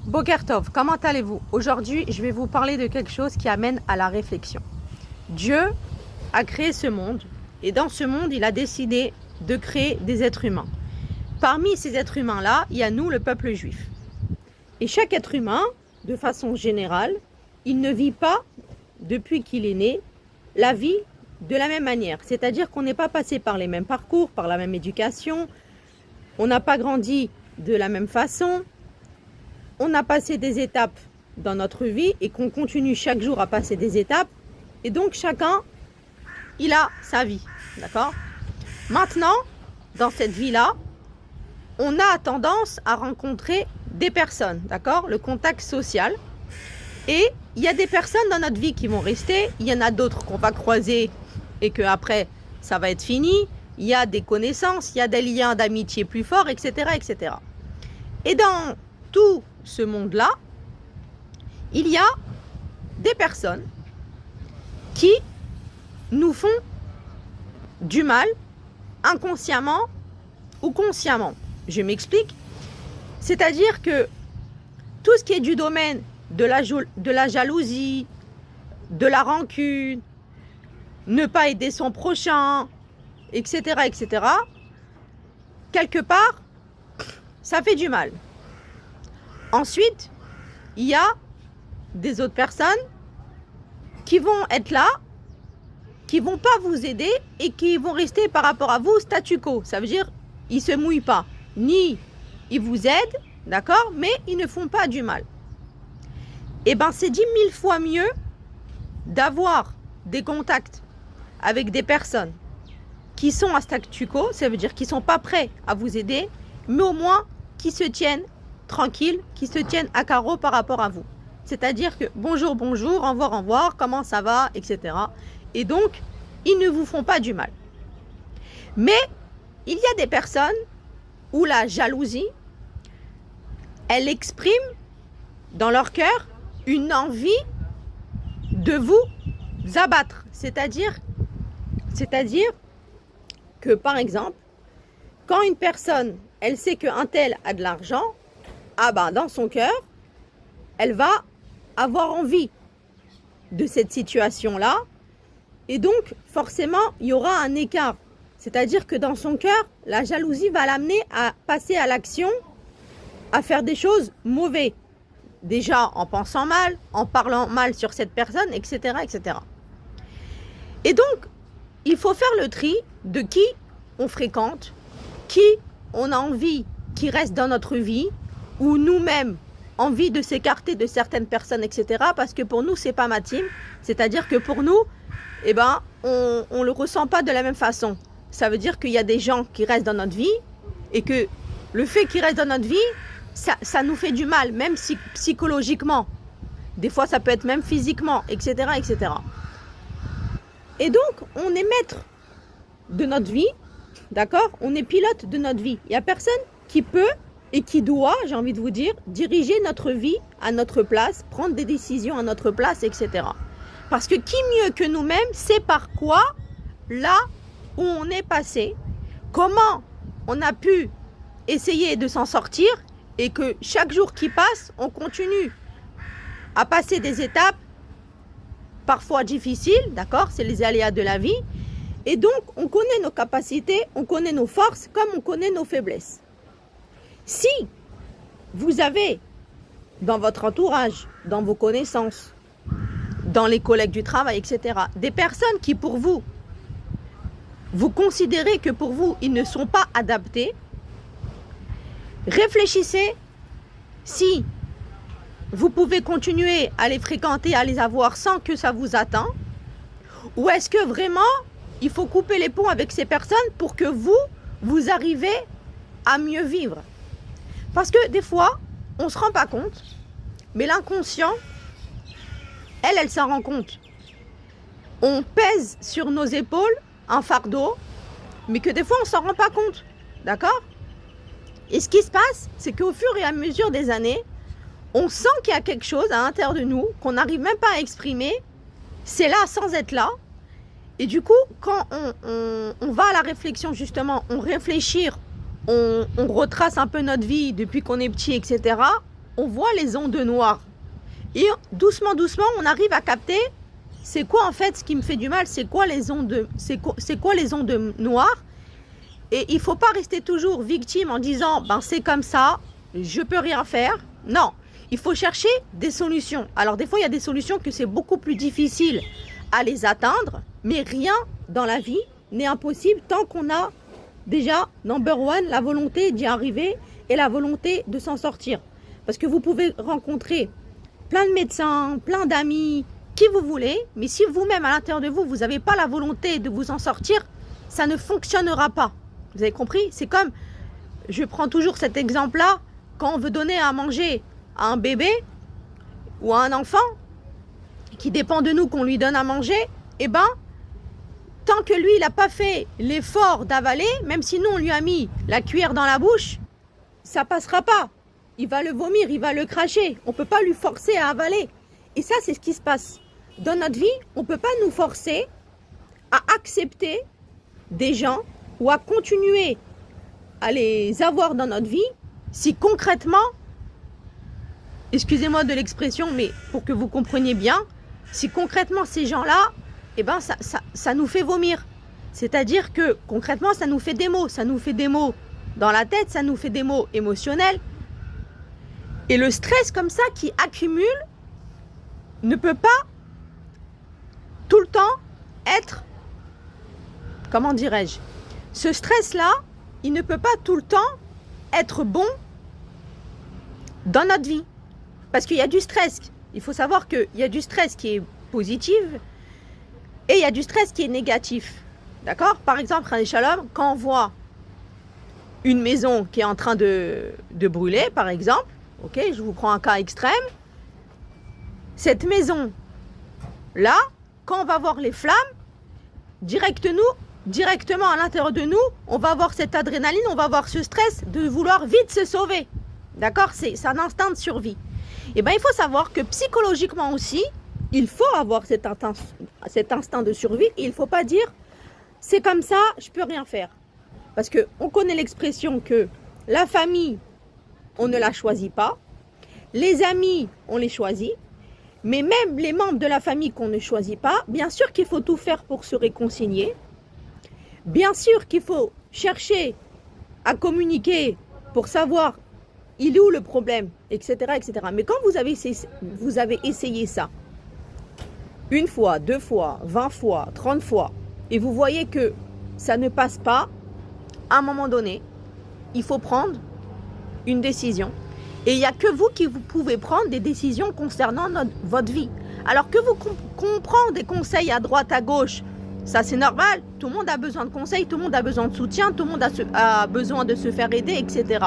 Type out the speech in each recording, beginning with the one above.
Boker Tov, comment allez-vous? Aujourd'hui, je vais vous parler de quelque chose qui amène à la réflexion. Dieu a créé ce monde et dans ce monde, il a décidé de créer des êtres humains. Parmi ces êtres humains-là, il y a nous, le peuple juif. Et chaque être humain, de façon générale, il ne vit pas, depuis qu'il est né, la vie de la même manière. C'est-à-dire qu'on n'est pas passé par les mêmes parcours, par la même éducation, on n'a pas grandi de la même façon, on a passé des étapes dans notre vie et qu'on continue chaque jour à passer des étapes. Et donc chacun, il a sa vie, d'accord? Maintenant, dans cette vie-là, on a tendance à rencontrer des personnes, d'accord? Le contact social. Et il y a des personnes dans notre vie qui vont rester, il y en a d'autres qu'on va croiser et qu'après, ça va être fini. Il y a des connaissances, il y a des liens d'amitié plus forts, etc., etc. Et dans tout ce monde-là, il y a des personnes qui nous font du mal, inconsciemment ou consciemment. Je m'explique. C'est-à-dire que tout ce qui est du domaine de la jalousie, de la rancune, ne pas aider son prochain, etc., etc., quelque part, ça fait du mal. Ensuite, il y a des autres personnes qui vont être là, qui ne vont pas vous aider et qui vont rester par rapport à vous statu quo. Ça veut dire ils ne se mouillent pas, ni ils vous aident, d'accord, mais ils ne font pas du mal. Et bien, c'est 10 000 fois mieux d'avoir des contacts avec des personnes qui sont à statu quo, ça veut dire qu'ils ne sont pas prêts à vous aider, mais au moins qui se tiennent tranquilles, qui se tiennent à carreau par rapport à vous. C'est-à-dire que bonjour, bonjour, au revoir, comment ça va, etc. Et donc, ils ne vous font pas du mal. Mais il y a des personnes où la jalousie, elle exprime dans leur cœur une envie de vous abattre. C'est-à-dire que, par exemple, quand une personne, elle sait qu'un tel a de l'argent, ah ben, dans son cœur, elle va avoir envie de cette situation-là. Et donc, forcément, il y aura un écart. C'est-à-dire que dans son cœur, la jalousie va l'amener à passer à l'action, à faire des choses mauvaises. Déjà en pensant mal, en parlant mal sur cette personne, etc., etc. Et donc, il faut faire le tri de qui on fréquente, qui on a envie qui reste dans notre vie, ou nous-mêmes envie de s'écarter de certaines personnes, etc. Parce que pour nous, c'est pas ma team. C'est-à-dire que pour nous, eh ben, on ne le ressent pas de la même façon. Ça veut dire qu'il y a des gens qui restent dans notre vie et que le fait qu'ils restent dans notre vie, ça nous fait du mal, même psychologiquement. Des fois, ça peut être même physiquement, etc., etc. Et donc, on est maître de notre vie, d'accord? On est pilote de notre vie. Il n'y a personne qui peut et qui doit, j'ai envie de vous dire, diriger notre vie à notre place, prendre des décisions à notre place, etc. Parce que qui mieux que nous-mêmes sait par quoi, là où on est passé, comment on a pu essayer de s'en sortir et que chaque jour qui passe, on continue à passer des étapes parfois difficiles, d'accord? C'est les aléas de la vie. Et donc, on connaît nos capacités, on connaît nos forces comme on connaît nos faiblesses. Si vous avez dans votre entourage, dans vos connaissances, dans les collègues du travail, etc., des personnes qui pour vous, vous considérez que pour vous, ils ne sont pas adaptés, réfléchissez si vous pouvez continuer à les fréquenter, à les avoir sans que ça vous attend, ou est-ce que vraiment, il faut couper les ponts avec ces personnes pour que vous arrivez à mieux vivre. Parce que des fois, on ne se rend pas compte, mais l'inconscient, elle s'en rend compte. On pèse sur nos épaules un fardeau, mais que des fois, on ne s'en rend pas compte. D'accord? Et ce qui se passe, c'est qu'au fur et à mesure des années, on sent qu'il y a quelque chose à l'intérieur de nous qu'on n'arrive même pas à exprimer. C'est là sans être là. Et du coup, quand on va à la réflexion, justement, on réfléchit, on retrace un peu notre vie depuis qu'on est petit, etc. on voit les ondes noires. Et doucement, doucement, on arrive à capter c'est quoi en fait ce qui me fait du mal, c'est quoi les ondes, c'est quoi les ondes noires. Et il ne faut pas rester toujours victime en disant ben c'est comme ça, je peux rien faire. Non, il faut chercher des solutions. Alors des fois, il y a des solutions que c'est beaucoup plus difficile à les atteindre, mais rien dans la vie n'est impossible tant qu'on a déjà, number one, la volonté d'y arriver et la volonté de s'en sortir. Parce que vous pouvez rencontrer plein de médecins, plein d'amis, qui vous voulez, mais si vous-même à l'intérieur de vous, vous n'avez pas la volonté de vous en sortir, ça ne fonctionnera pas. Vous avez compris? C'est comme, je prends toujours cet exemple-là, quand on veut donner à manger à un bébé ou à un enfant, qui dépend de nous qu'on lui donne à manger, eh ben, tant que lui, il n'a pas fait l'effort d'avaler, même si nous, on lui a mis la cuillère dans la bouche, ça ne passera pas. Il va le vomir, il va le cracher. On ne peut pas lui forcer à avaler. Et ça, c'est ce qui se passe. Dans notre vie, on ne peut pas nous forcer à accepter des gens ou à continuer à les avoir dans notre vie si concrètement, excusez-moi de l'expression, mais pour que vous compreniez bien, si concrètement ces gens-là, eh ben, ça nous fait vomir. C'est-à-dire que concrètement, ça nous fait des maux. Ça nous fait des maux dans la tête, ça nous fait des maux émotionnels. Et le stress comme ça qui accumule ne peut pas tout le temps être, comment dirais-je, ce stress-là, il ne peut pas tout le temps être bon dans notre vie. Parce qu'il y a du stress. Il faut savoir qu'il y a du stress qui est positif et il y a du stress qui est négatif. D'accord? Par exemple, quand on voit une maison qui est en train de brûler, par exemple, ok, je vous prends un cas extrême, cette maison-là, quand on va voir les flammes, directement à l'intérieur de nous, on va avoir cette adrénaline, on va avoir ce stress de vouloir vite se sauver. D'accord? C'est un instinct de survie. Et bien, il faut savoir que psychologiquement aussi, il faut avoir cet instinct de survie. Et il ne faut pas dire, c'est comme ça, je ne peux rien faire. Parce qu'on connaît l'expression que la famille, on ne la choisit pas. Les amis, on les choisit. Mais même les membres de la famille qu'on ne choisit pas, bien sûr qu'il faut tout faire pour se réconcilier. Bien sûr qu'il faut chercher à communiquer pour savoir il est où le problème, etc., etc. Mais quand vous avez essayé ça, une fois, 2 fois, 20 fois, 30 fois, et vous voyez que ça ne passe pas, à un moment donné, il faut prendre une décision. Et il n'y a que vous qui vous pouvez prendre des décisions concernant votre vie. Alors que qu'on prend des conseils à droite, à gauche, ça c'est normal. Tout le monde a besoin de conseils, tout le monde a besoin de soutien, tout le monde a besoin de se faire aider, etc.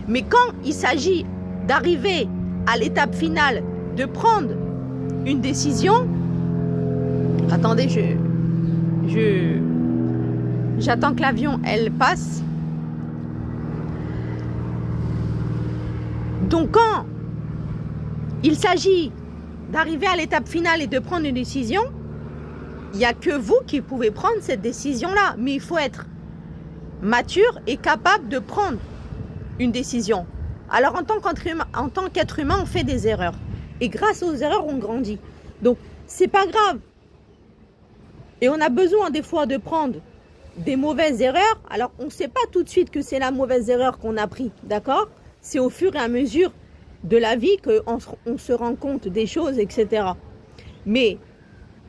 Mais quand il s'agit d'arriver à l'étape finale, de prendre une décision, attendez, j'attends que l'avion, elle passe. Donc quand il s'agit d'arriver à l'étape finale et de prendre une décision, il n'y a que vous qui pouvez prendre cette décision-là. Mais il faut être mature et capable de prendre une décision. Alors en tant qu'être humain, on fait des erreurs. Et grâce aux erreurs, on grandit. Donc c'est pas grave. Et on a besoin des fois de prendre des mauvaises erreurs. Alors on ne sait pas tout de suite que c'est la mauvaise erreur qu'on a prise, d'accord? C'est au fur et à mesure de la vie qu'on se rend compte des choses, etc. Mais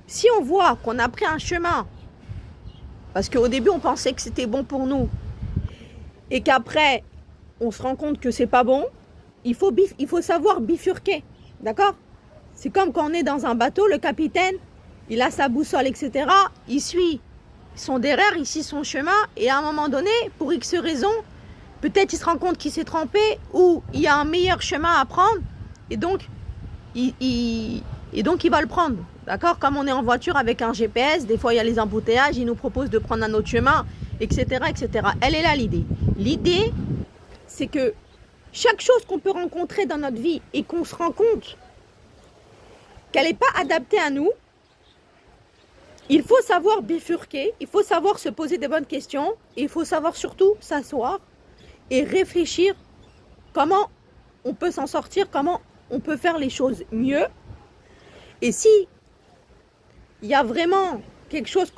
si on voit qu'on a pris un chemin, parce qu'au début on pensait que c'était bon pour nous, et qu'après on se rend compte que c'est pas bon, il faut savoir bifurquer, d'accord? C'est comme quand on est dans un bateau, le capitaine, il a sa boussole, etc. Il suit son derrière, ici son chemin, et à un moment donné, pour X raisons, peut-être il se rend compte qu'il s'est trompé ou il y a un meilleur chemin à prendre et donc il va le prendre. D'accord? Comme on est en voiture avec un GPS, des fois il y a les embouteillages, il nous propose de prendre un autre chemin, etc., etc. Elle est là l'idée. L'idée, c'est que chaque chose qu'on peut rencontrer dans notre vie et qu'on se rend compte qu'elle n'est pas adaptée à nous, il faut savoir bifurquer, il faut savoir se poser des bonnes questions, et il faut savoir surtout s'asseoir et réfléchir comment on peut s'en sortir, comment on peut faire les choses mieux. Et si il y a vraiment quelque chose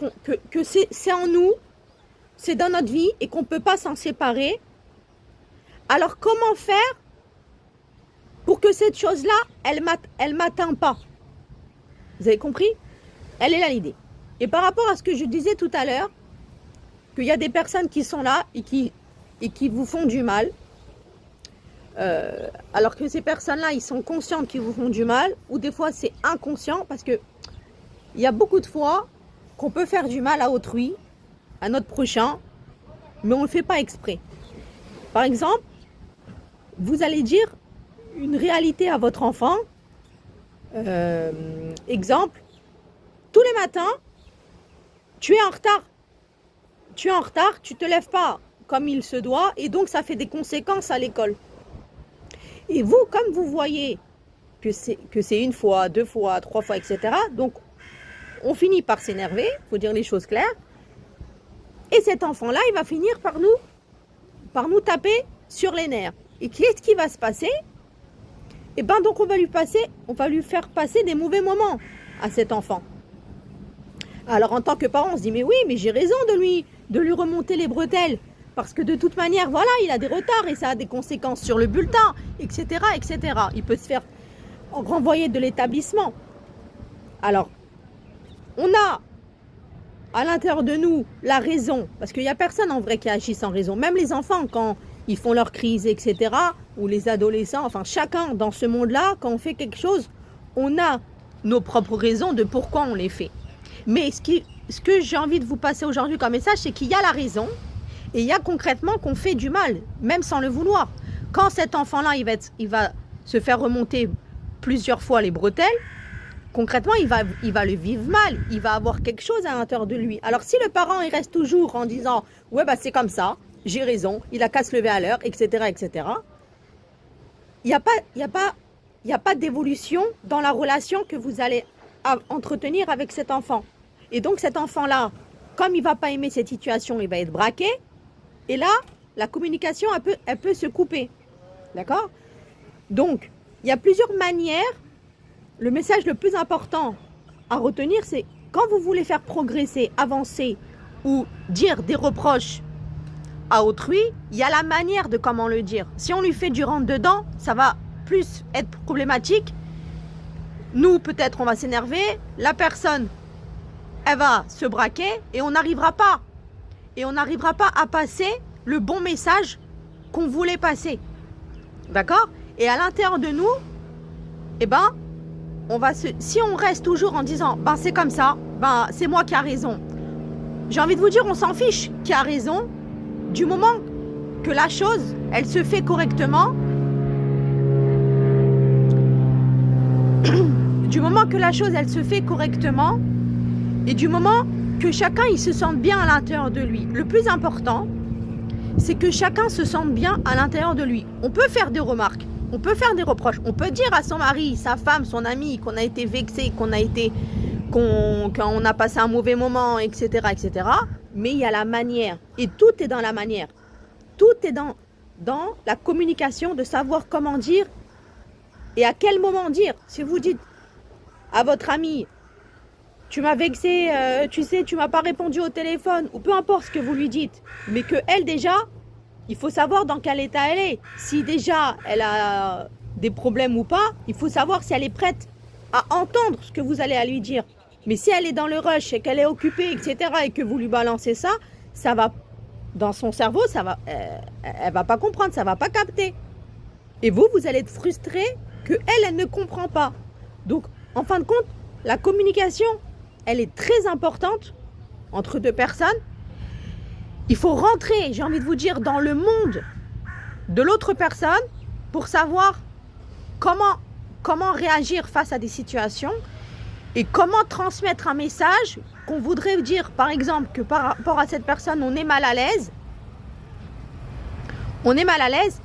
que c'est en nous, c'est dans notre vie et qu'on ne peut pas s'en séparer, alors comment faire pour que cette chose-là, elle m'atteint pas? Vous avez compris? Elle est là l'idée. Et par rapport à ce que je disais tout à l'heure, qu'il y a des personnes qui sont là et qui vous font du mal, alors que ces personnes-là, ils sont conscientes qu'ils vous font du mal, ou des fois c'est inconscient, parce que il y a beaucoup de fois qu'on peut faire du mal à autrui, à notre prochain, mais on ne le fait pas exprès. Par exemple, vous allez dire une réalité à votre enfant. Exemple, tous les matins, tu es en retard. Tu es en retard, tu ne te lèves pas comme il se doit, et donc ça fait des conséquences à l'école. Et vous, comme vous voyez que c'est une fois, 2 fois, 3 fois, etc., donc on finit par s'énerver, il faut dire les choses claires, et cet enfant-là, il va finir par nous taper sur les nerfs. Et qu'est-ce qui va se passer? Et bien donc on va lui faire passer des mauvais moments à cet enfant. Alors en tant que parent, on se dit mais oui, mais j'ai raison de lui remonter les bretelles, parce que de toute manière, voilà, il a des retards et ça a des conséquences sur le bulletin, etc., etc. Il peut se faire renvoyer de l'établissement. Alors, on a à l'intérieur de nous la raison, parce qu'il n'y a personne en vrai qui agit sans raison. Même les enfants, quand ils font leur crise, etc., ou les adolescents, enfin chacun dans ce monde-là, quand on fait quelque chose, on a nos propres raisons de pourquoi on les fait. Mais ce que j'ai envie de vous passer aujourd'hui comme message, c'est qu'il y a la raison, et il y a concrètement qu'on fait du mal, même sans le vouloir. Quand cet enfant-là, il va se faire remonter plusieurs fois les bretelles, concrètement, il va le vivre mal. Il va avoir quelque chose à l'intérieur de lui. Alors, si le parent, il reste toujours en disant « Ouais, bah c'est comme ça, j'ai raison, il a qu'à se lever à l'heure, etc., etc. » Il n'y a pas d'évolution dans la relation que vous allez entretenir avec cet enfant. Et donc, cet enfant-là, comme il ne va pas aimer cette situation, il va être braqué. Et là, la communication, elle peut se couper. D'accord? Donc, il y a plusieurs manières. Le message le plus important à retenir, c'est quand vous voulez faire progresser, avancer ou dire des reproches à autrui, il y a la manière de comment le dire. Si on lui fait du rentre-dedans, ça va plus être problématique. Nous, peut-être, on va s'énerver. La personne, elle va se braquer et on n'arrivera pas. Et on n'arrivera pas à passer le bon message qu'on voulait passer. D'accord? Et à l'intérieur de nous, eh ben, si on reste toujours en disant ben c'est comme ça, ben c'est moi qui a raison. J'ai envie de vous dire, on s'en fiche qui a raison du moment que la chose, elle se fait correctement. Du moment que la chose, elle se fait correctement et du moment que chacun, il se sente bien à l'intérieur de lui. Le plus important, c'est que chacun se sente bien à l'intérieur de lui. On peut faire des remarques, on peut faire des reproches, on peut dire à son mari, sa femme, son ami qu'on a été vexé, qu'on a passé un mauvais moment, etc., etc. Mais il y a la manière et tout est dans la manière. Tout est dans la communication, de savoir comment dire et à quel moment dire. Si vous dites à votre ami, tu m'as vexé, tu sais, tu m'as pas répondu au téléphone, ou peu importe ce que vous lui dites, mais que elle déjà, il faut savoir dans quel état elle est. Si déjà elle a des problèmes ou pas, il faut savoir si elle est prête à entendre ce que vous allez à lui dire. Mais si elle est dans le rush et qu'elle est occupée, etc., et que vous lui balancez ça, ça va, dans son cerveau, elle va pas comprendre, ça va pas capter. Et vous allez être frustré que elle ne comprend pas. Donc, en fin de compte, la communication, elle est très importante entre deux personnes. Il faut rentrer, j'ai envie de vous dire, dans le monde de l'autre personne pour savoir comment réagir face à des situations et comment transmettre un message qu'on voudrait dire, par exemple, que par rapport à cette personne, on est mal à l'aise. On est mal à l'aise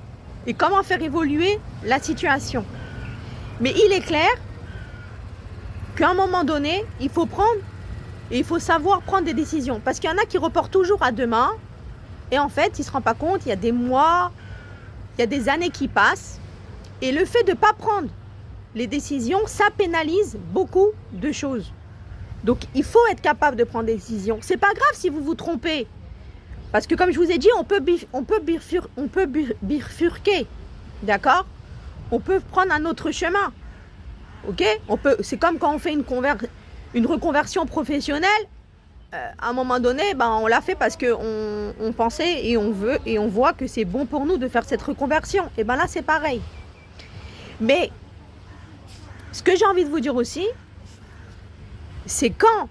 et comment faire évoluer la situation. Mais il est clair qu'à un moment donné, il faut savoir prendre des décisions. Parce qu'il y en a qui reportent toujours à demain. Et en fait, ils ne se rendent pas compte, il y a des mois, il y a des années qui passent. Et le fait de ne pas prendre les décisions, ça pénalise beaucoup de choses. Donc, il faut être capable de prendre des décisions. C'est pas grave si vous vous trompez. Parce que comme je vous ai dit, on peut bifurquer. D'accord? On peut prendre un autre chemin. Ok? C'est comme quand on fait une reconversion professionnelle. À un moment donné, on l'a fait parce qu'on pensait et on veut et on voit que c'est bon pour nous de faire cette reconversion. Et là, c'est pareil. Mais ce que j'ai envie de vous dire aussi, c'est quand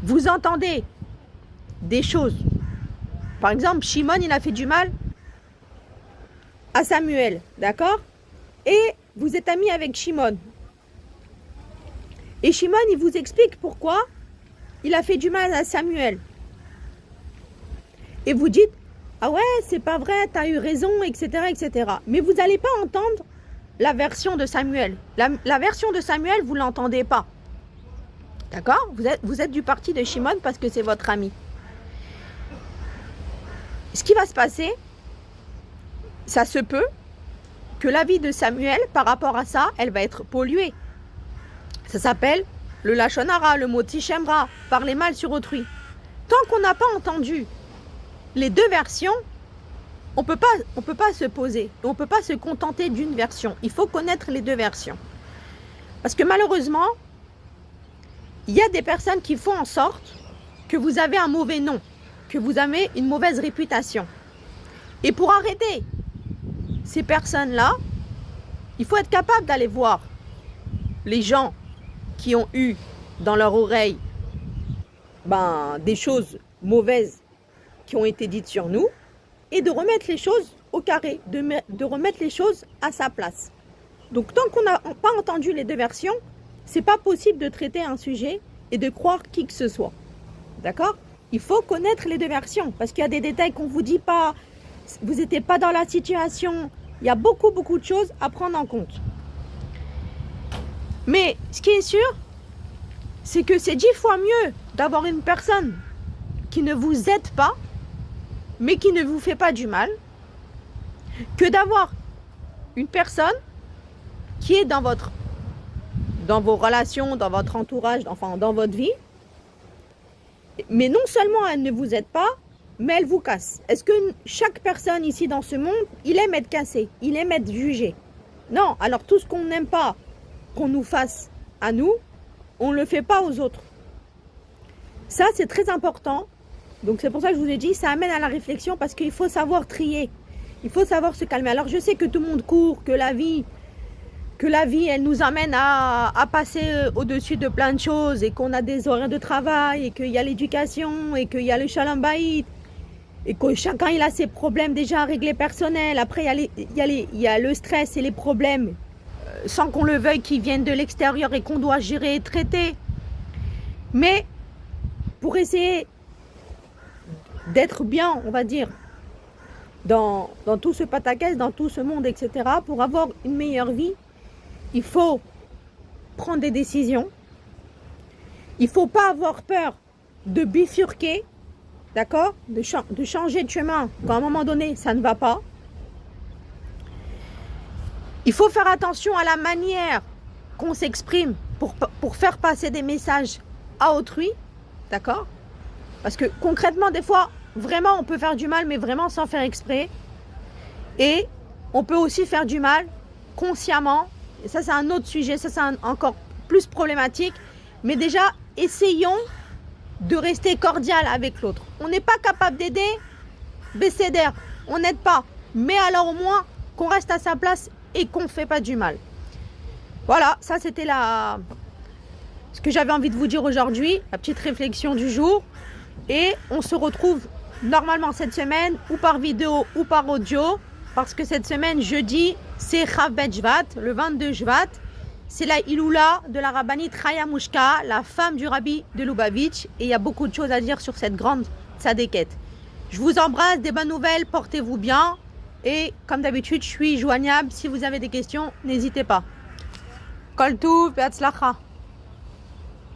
vous entendez des choses. Par exemple, Shimon, il a fait du mal à Samuel, d'accord? Et vous êtes amis avec Shimon. Et Shimon, il vous explique pourquoi il a fait du mal à Samuel. Et vous dites, ah ouais, c'est pas vrai, t'as eu raison, etc., etc. Mais vous n'allez pas entendre la version de Samuel. La version de Samuel, vous ne l'entendez pas. D'accord? Vous êtes du parti de Shimon parce que c'est votre ami. Ce qui va se passer, ça se peut que la vie de Samuel, par rapport à ça, elle va être polluée. Ça s'appelle le Lachon Hara, le mot Tishem-Ra, parler mal sur autrui. Tant qu'on n'a pas entendu les deux versions, on peut pas se poser. On ne peut pas se contenter d'une version. Il faut connaître les deux versions. Parce que malheureusement, il y a des personnes qui font en sorte que vous avez un mauvais nom, que vous avez une mauvaise réputation. Et pour arrêter ces personnes-là, il faut être capable d'aller voir les gens qui ont eu dans leur oreille des choses mauvaises qui ont été dites sur nous et de remettre les choses au carré, de remettre les choses à sa place. Donc tant qu'on n'a pas entendu les deux versions, c'est pas possible de traiter un sujet et de croire qui que ce soit. D'accord? Il faut connaître les deux versions parce qu'il y a des détails qu'on ne vous dit pas, vous n'étiez pas dans la situation, il y a beaucoup de choses à prendre en compte. Mais ce qui est sûr, c'est que c'est 10 fois mieux d'avoir une personne qui ne vous aide pas, mais qui ne vous fait pas du mal, que d'avoir une personne qui est dans vos relations, dans votre entourage, enfin dans votre vie, mais non seulement elle ne vous aide pas, mais elle vous casse. Est-ce que chaque personne ici dans ce monde, il aime être cassé, il aime être jugé? Non, alors tout ce qu'on n'aime pas qu'on nous fasse à nous, on ne le fait pas aux autres. Ça, c'est très important. Donc c'est pour ça que je vous ai dit, ça amène à la réflexion parce qu'il faut savoir trier. Il faut savoir se calmer. Alors je sais que tout le monde court, que la vie, elle nous amène à passer au-dessus de plein de choses et qu'on a des horaires de travail et qu'il y a l'éducation et qu'il y a le shalom bayit et que chacun il a ses problèmes déjà à régler personnels. Après, il y a le stress et les problèmes sans qu'on le veuille qui viennent de l'extérieur et qu'on doit gérer et traiter. Mais pour essayer d'être bien, on va dire, dans tout ce pataquès, dans tout ce monde, etc., pour avoir une meilleure vie, il faut prendre des décisions. Il ne faut pas avoir peur de bifurquer, d'accord, de changer de chemin quand à un moment donné, ça ne va pas. Il faut faire attention à la manière qu'on s'exprime pour faire passer des messages à autrui, d'accord? Parce que concrètement, des fois, vraiment, on peut faire du mal, mais vraiment sans faire exprès. Et on peut aussi faire du mal consciemment. Et ça, c'est un autre sujet, ça, c'est encore plus problématique. Mais déjà, essayons de rester cordial avec l'autre. On n'est pas capable d'aider, baisser d'air, on n'aide pas. Mais alors au moins, qu'on reste à sa place et qu'on ne fait pas du mal. Voilà, ça c'était ce que j'avais envie de vous dire aujourd'hui, la petite réflexion du jour. Et on se retrouve normalement cette semaine, ou par vidéo ou par audio, parce que cette semaine, jeudi, c'est Chav Bet Shvat, le 22 Shvat. C'est la Iloula de la rabbinite Chaya Mushka, la femme du rabbi de Lubavitch. Et il y a beaucoup de choses à dire sur cette grande tzadékette. Je vous embrasse, des bonnes nouvelles, portez-vous bien. Et comme d'habitude, je suis joignable. Si vous avez des questions, n'hésitez pas. Kol Tuv, Be'atzlacha.